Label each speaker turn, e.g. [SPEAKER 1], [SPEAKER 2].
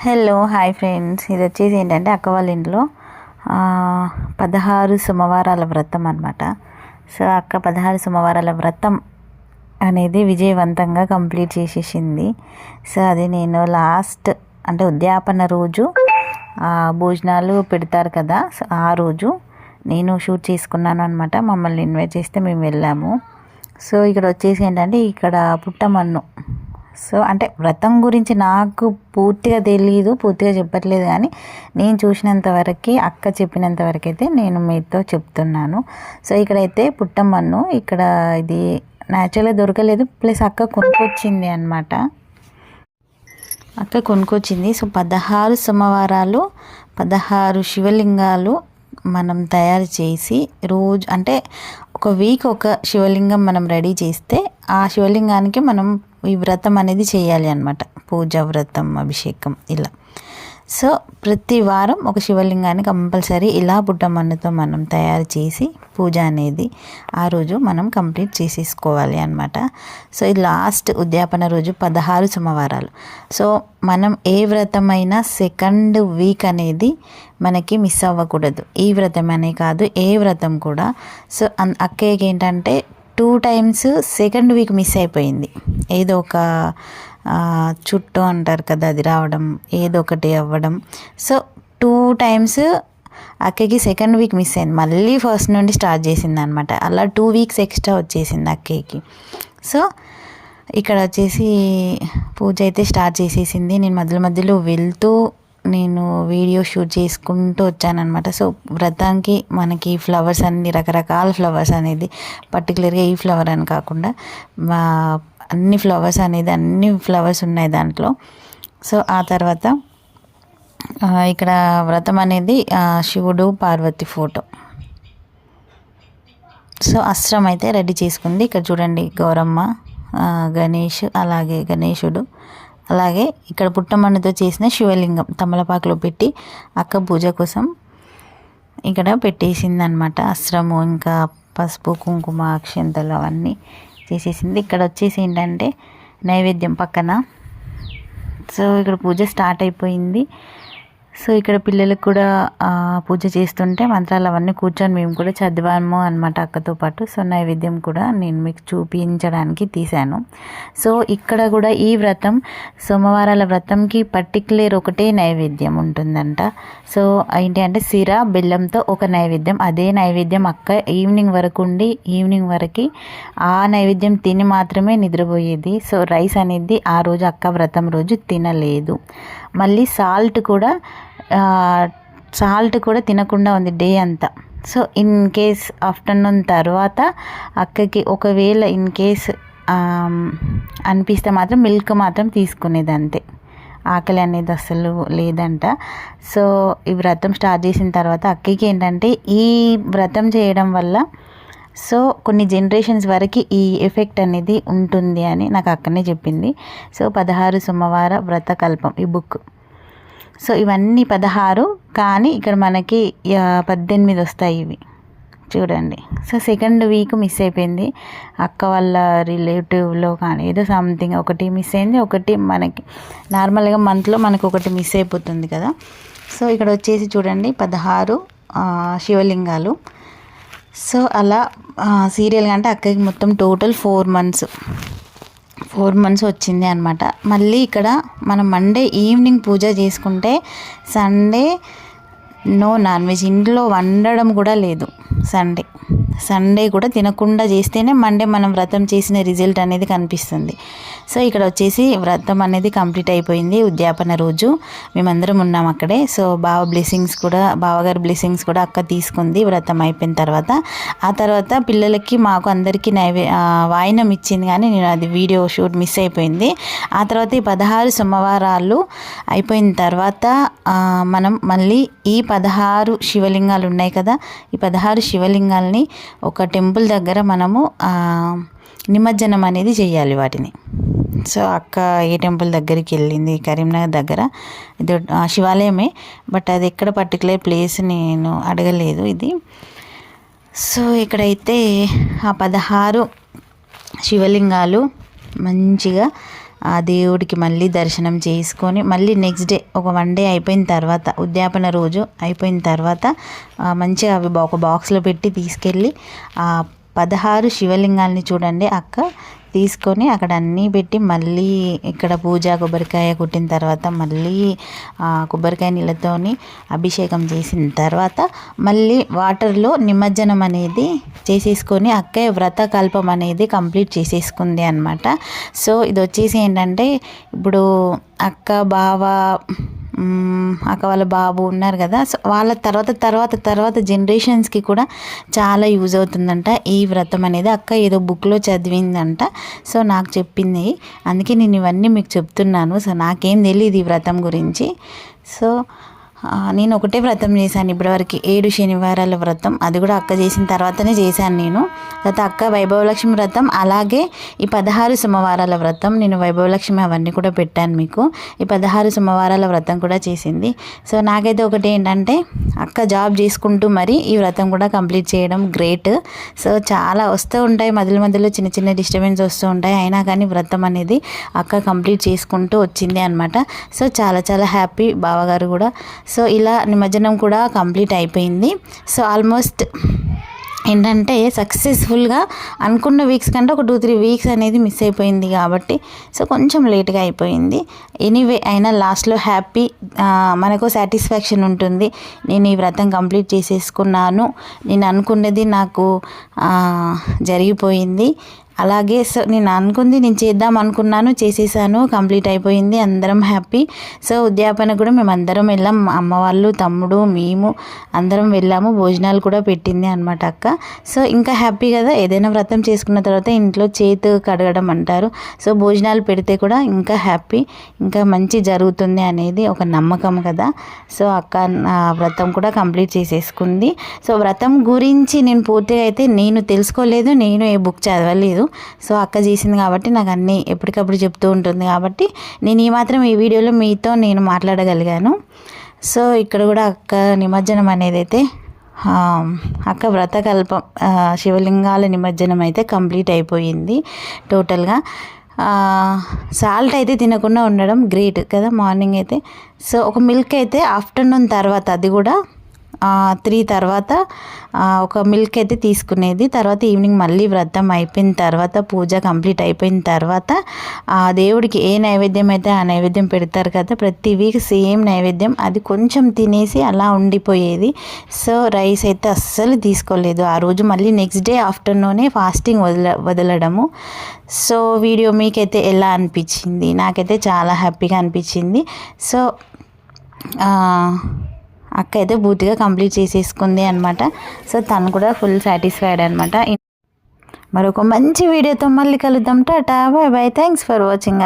[SPEAKER 1] Hello hi friends, ఇది వచ్చేసి ఏంటంటే అక్క వాళ్ళ ఇంట్లో 16 సోమవారాల వ్రతం అనమాట. సో అక్క 16 సోమవారాల వ్రతం అనేది విజయవంతంగా కంప్లీట్ చేసేసింది. సో అది నేను లాస్ట్ అంటే ఉద్యాపన రోజు భోజనాలు పెడతారు కదా, సో ఆ రోజు నేను షూట్ చేసుకున్నాను అనమాట. మమ్మల్ని ఇన్వైట్ చేస్తే మేము వెళ్ళాము. సో ఇక్కడ వచ్చేసి ఏంటంటే ఇక్కడ పుట్టమన్ను. సో అంటే వ్రతం గురించి నాకు పూర్తిగా తెలియదు, పూర్తిగా చెప్పట్లేదు, కానీ నేను చూసినంత వరకు, అక్క చెప్పినంత వరకు అయితే నేను మీతో చెప్తున్నాను. సో ఇక్కడైతే పుట్టమన్ను ఇక్కడ ఇది న్యాచురల్గా దొరకలేదు, ప్లస్ అక్క కొనుక్కొచ్చింది అనమాట. అక్క కొనుక్కొచ్చింది. సో 16 సోమవారాలు 16 శివలింగాలు మనం తయారు చేసి రోజు అంటే ఒక వీక్ ఒక శివలింగం మనం రెడీ చేస్తే ఆ శివలింగానికి మనం ఈ వ్రతం అనేది చేయాలి అనమాట. పూజ, వ్రతం, అభిషేకం ఇలా. సో ప్రతి వారం ఒక శివలింగాన్ని కంపల్సరీ ఇలా పుట్టమన్నుతో మనం తయారు చేసి పూజ అనేది ఆ రోజు మనం కంప్లీట్ చేసేసుకోవాలి అనమాట. సో ఇది లాస్ట్ ఉద్యాపన రోజు 16 సోమవారాలు. సో మనం ఏ వ్రతమైనా సెకండ్ వీక్ అనేది మనకి మిస్ అవ్వకూడదు. ఈ వ్రతం అనే కాదు, ఏ వ్రతం కూడా. సో అక్కయ్యకి ఏంటంటే 2 times సెకండ్ వీక్ మిస్ అయిపోయింది. ఏదో ఒక చుట్టూ అంటారు కదా, అది రావడం, ఏదో ఒకటి అవ్వడం. సో 2 times అక్కకి సెకండ్ వీక్ మిస్ అయింది. మళ్ళీ ఫస్ట్ నుండి స్టార్ట్ చేసింది అనమాట. అలా 2 weeks ఎక్స్ట్రా వచ్చేసింది అక్కకి. సో ఇక్కడ వచ్చేసి పూజ అయితే స్టార్ట్ చేసేసింది. నేను మధ్యలో వెళ్తూ నేను వీడియో షూట్ చేసుకుంటూ వచ్చానమాట. సో వ్రతానికి మనకి ఫ్లవర్స్ అన్ని రకరకాల ఫ్లవర్స్ అనేది, పర్టికులర్గా ఈ ఫ్లవర్ అని కాకుండా అన్ని ఫ్లవర్స్ ఉన్నాయి దాంట్లో. సో ఆ తర్వాత ఇక్కడ వ్రతం అనేది శివుడు పార్వతి ఫోటో. సో అస్త్రం అయితే రెడీ చేసుకుంది. ఇక్కడ చూడండి, గౌరమ్మ, గణేష్, అలాగే గణేశుడు, అలాగే ఇక్కడ పుట్టమన్నుతో చేసిన శివలింగం తమలపాకులో పెట్టి అక్క పూజ కోసం ఇక్కడ పెట్టేసింది అనమాట. అస్త్రము, ఇంకా పసుపు, కుంకుమ, అక్షంతలు అవన్నీ చేసేసింది. ఇక్కడ వచ్చేసి ఏంటంటే నైవేద్యం పక్కన. సో ఇక్కడ పూజ స్టార్ట్ అయిపోయింది. సో ఇక్కడ పిల్లలకు కూడా పూజ చేస్తుంటే మంత్రాలు అవన్నీ కూర్చొని మేము కూడా చదివాము అనమాట అక్కతో పాటు. సో నైవేద్యం కూడా నేను మీకు చూపించడానికి తీశాను. సో ఇక్కడ కూడా ఈ వ్రతం, సోమవారాల వ్రతంకి పర్టికులర్ ఒకటే నైవేద్యం ఉంటుందంట. సో ఏంటి అంటే సిర, బెల్లంతో ఒక నైవేద్యం. అదే నైవేద్యం అక్క ఈవినింగ్ వరకు ఉండి, ఈవినింగ్ వరకు ఆ నైవేద్యం తిని మాత్రమే నిద్రపోయేది. సో రైస్ అనేది ఆ రోజు అక్క వ్రతం రోజు తినలేదు. మళ్ళీ సాల్ట్ కూడా తినకుండా ఉంది డే అంతా. సో ఇన్ కేస్ ఆఫ్టర్నూన్ తర్వాత అక్కకి ఒకవేళ ఇన్ కేస్ అనిపిస్తే మాత్రం మిల్క్ మాత్రం తీసుకునేది, అంతే. ఆకలి అనేది అసలు లేదంట. సో ఈ వ్రతం స్టార్ట్ చేసిన తర్వాత అక్కకి ఏంటంటే ఈ వ్రతం చేయడం వల్ల సో కొన్ని జనరేషన్స్ వరకు ఈ ఎఫెక్ట్ అనేది ఉంటుంది అని నాకు అక్కనే చెప్పింది. సో 16 సోమవార వ్రతకల్పం ఈ బుక్. సో ఇవన్నీ 16, కానీ ఇక్కడ మనకి 18 వస్తాయి ఇవి చూడండి. సో సెకండ్ వీక్ మిస్ అయిపోయింది అక్క వాళ్ళ రిలేటివ్లో, కానీ ఏదో సంథింగ్ ఒకటి మిస్ అయింది. ఒకటి మనకి నార్మల్గా మంత్లో మనకు ఒకటి మిస్ అయిపోతుంది కదా. సో ఇక్కడ వచ్చేసి చూడండి 16 శివలింగాలు. సో అలా సీరియల్గా అంటే అక్కకి మొత్తం టోటల్ 4 months వచ్చింది అనమాట. మళ్ళీ ఇక్కడ మనం మండే ఈవినింగ్ పూజ చేసుకుంటే సండే నో నాన్ వెజ్, ఇంట్లో వండడం కూడా లేదు. సండే కూడా తినకుండా చేస్తేనే మండే మనం వ్రతం చేసిన రిజల్ట్ అనేది కనిపిస్తుంది. సో ఇక్కడ వచ్చేసి వ్రతం అనేది కంప్లీట్ అయిపోయింది. ఉద్యాపన రోజు మేమందరం ఉన్నాం అక్కడే. సో బావగారి బ్లెస్సింగ్స్ కూడా అక్క తీసుకుంది వ్రతం అయిపోయిన తర్వాత. ఆ తర్వాత పిల్లలకి మాకు అందరికీ వాయినం ఇచ్చింది, కానీ నేను అది వీడియో షూట్ మిస్ అయిపోయింది. ఆ తర్వాత ఈ 16 సోమవారాలు అయిపోయిన తర్వాత మనం మళ్ళీ ఈ 16 శివలింగాలు ఉన్నాయి కదా, ఈ 16 శివలింగాల్ని ఒక టెంపుల్ దగ్గర మనము నిమజ్జనం అనేది చేయాలి వాటిని. సో అక్క ఏ టెంపుల్ దగ్గరికి వెళ్ళింది, కరీంనగర్ దగ్గర, ఇది శివాలయమే, బట్ అది ఎక్కడ పర్టికులర్ ప్లేస్ నేను అడగలేదు ఇది. సో ఇక్కడైతే ఆ 16 శివలింగాలు మంచిగా ఆ దేవుడికి మళ్ళీ దర్శనం చేసుకొని మళ్ళీ నెక్స్ట్ డే ఒక 1 డే అయిపోయిన తర్వాత ఉద్యాపన రోజు అయిపోయిన తర్వాత మంచిగా అవి ఒక బాక్స్లో పెట్టి తీసుకెళ్ళి 16 శివలింగాల్ని చూడండి అక్క తీసుకొని అక్కడ అన్నీ పెట్టి మళ్ళీ ఇక్కడ పూజ కొబ్బరికాయ కొట్టిన తర్వాత మళ్ళీ కొబ్బరికాయ నీళ్ళతోని అభిషేకం చేసిన తర్వాత మళ్ళీ వాటర్లో నిమజ్జనం అనేది చేసేసుకొని అక్క వ్రతకల్పం అనేది కంప్లీట్ చేసేసుకుంది అనమాట. సో ఇది వచ్చేసి ఏంటంటే ఇప్పుడు అక్క బావ అక్క వాళ్ళ బాబు ఉన్నారు కదా, సో వాళ్ళ తర్వాత జనరేషన్స్కి కూడా చాలా యూజ్ అవుతుందంట ఈ వ్రతం అనేది. అక్క ఏదో బుక్లో చదివిందంట, సో నాకు చెప్పింది, అందుకే నేను ఇవన్నీ మీకు చెప్తున్నాను. సో నాకేం తెలియదు ఈ వ్రతం గురించి. సో నేను ఒకటే వ్రతం చేశాను ఇప్పటివరకు, 7 శనివారాల వ్రతం. అది కూడా అక్క చేసిన తర్వాతనే చేశాను నేను. తర్వాత అక్క వైభవలక్ష్మి వ్రతం, అలాగే ఈ 16 సోమవారాల వ్రతం. నేను వైభవలక్ష్మి అవన్నీ కూడా పెట్టాను మీకు. ఈ 16 సోమవారాల వ్రతం కూడా చేసింది. సో నాకైతే ఒకటి ఏంటంటే అక్క జాబ్ చేసుకుంటూ మరి ఈ వ్రతం కూడా కంప్లీట్ చేయడం గ్రేట్. సో చాలా వస్తూ ఉంటాయి మధ్యలో చిన్న చిన్న డిస్టర్బెన్స్ వస్తూ ఉంటాయి, అయినా కానీ వ్రతం అనేది అక్క కంప్లీట్ చేసుకుంటూ వచ్చింది అనమాట. సో చాలా హ్యాపీ బావగారు కూడా. సో ఇలా నిమజ్జనం కూడా కంప్లీట్ అయిపోయింది. సో ఆల్మోస్ట్ ఏంటంటే సక్సెస్ఫుల్గా అనుకున్న వీక్స్ కంటే ఒక 2-3 వీక్స్ అనేది మిస్ అయిపోయింది కాబట్టి సో కొంచెం లేట్గా అయిపోయింది. ఎనీవే అయినా లాస్ట్లో హ్యాపీ, మనకు సాటిస్ఫాక్షన్ ఉంటుంది. నేను ఈ వ్రతం కంప్లీట్ చేసేసుకున్నాను, నేను అనుకున్నది నాకు జరిగిపోయింది. అలాగే సో నేను అనుకుంది నేను చేద్దాం అనుకున్నాను, చేసేసాను, కంప్లీట్ అయిపోయింది, అందరం హ్యాపీ. సో ఉద్యాపన కూడా మేము అందరం వెళ్ళాం, అమ్మ వాళ్ళు, తమ్ముడు, మేము అందరం వెళ్ళాము. భోజనాలు కూడా పెట్టింది అనమాట అక్క. సో ఇంకా హ్యాపీ కదా, ఏదైనా వ్రతం చేసుకున్న తర్వాత ఇంట్లో చేతు కడగడం అంటారు. సో భోజనాలు పెడితే కూడా ఇంకా హ్యాపీ, ఇంకా మంచి జరుగుతుంది అనేది ఒక నమ్మకం కదా. సో అక్క వ్రతం కూడా కంప్లీట్ చేసేసుకుంది. సో వ్రతం గురించి నేను పూర్తిగా అయితే నేను తెలుసుకోలేదు, నేను ఏ బుక్ చదవలేదు. సో అక్క చేసింది కాబట్టి నాకు అన్నీ ఎప్పటికప్పుడు చెప్తూ ఉంటుంది కాబట్టి నేను ఈ మాత్రం ఈ వీడియోలో మీతో నేను మాట్లాడగలిగాను. సో ఇక్కడ కూడా అక్క నిమజ్జనం అనేది అయితే అక్క వ్రతకల్పం శివలింగాల నిమజ్జనం అయితే కంప్లీట్ అయిపోయింది టోటల్గా. సాల్ట్ అయితే తినకుండా ఉండడం గ్రేట్ కదా మార్నింగ్ అయితే. సో ఒక మిల్క్ అయితే ఆఫ్టర్నూన్ తర్వాత, అది కూడా 3 తర్వాత ఒక మిల్క్ అయితే తీసుకునేది. తర్వాత ఈవినింగ్ మళ్ళీ వ్రతం అయిపోయిన తర్వాత పూజ కంప్లీట్ అయిపోయిన తర్వాత దేవుడికి ఏ నైవేద్యం అయితే ఆ నైవేద్యం పెడతారు కదా, ప్రతి వీక్ సేమ్ నైవేద్యం, అది కొంచెం తినేసి అలా ఉండిపోయేది. సో రైస్ అయితే అస్సలు తీసుకోలేదు ఆ రోజు. మళ్ళీ నెక్స్ట్ డే ఆఫ్టర్నూనే ఫాస్టింగ్ వదలడము. సో వీడియో మీకైతే ఎలా అనిపించింది? నాకైతే చాలా హ్యాపీగా అనిపించింది. సో అక్క అయితే పూర్తిగా కంప్లీట్ చేసేసుకుంది అనమాట. సో తను కూడా ఫుల్ సాటిస్ఫైడ్ అనమాట. మరొక మంచి వీడియోతో మళ్ళీ కలుద్దాం. Tata, bye bye, thanks for watching.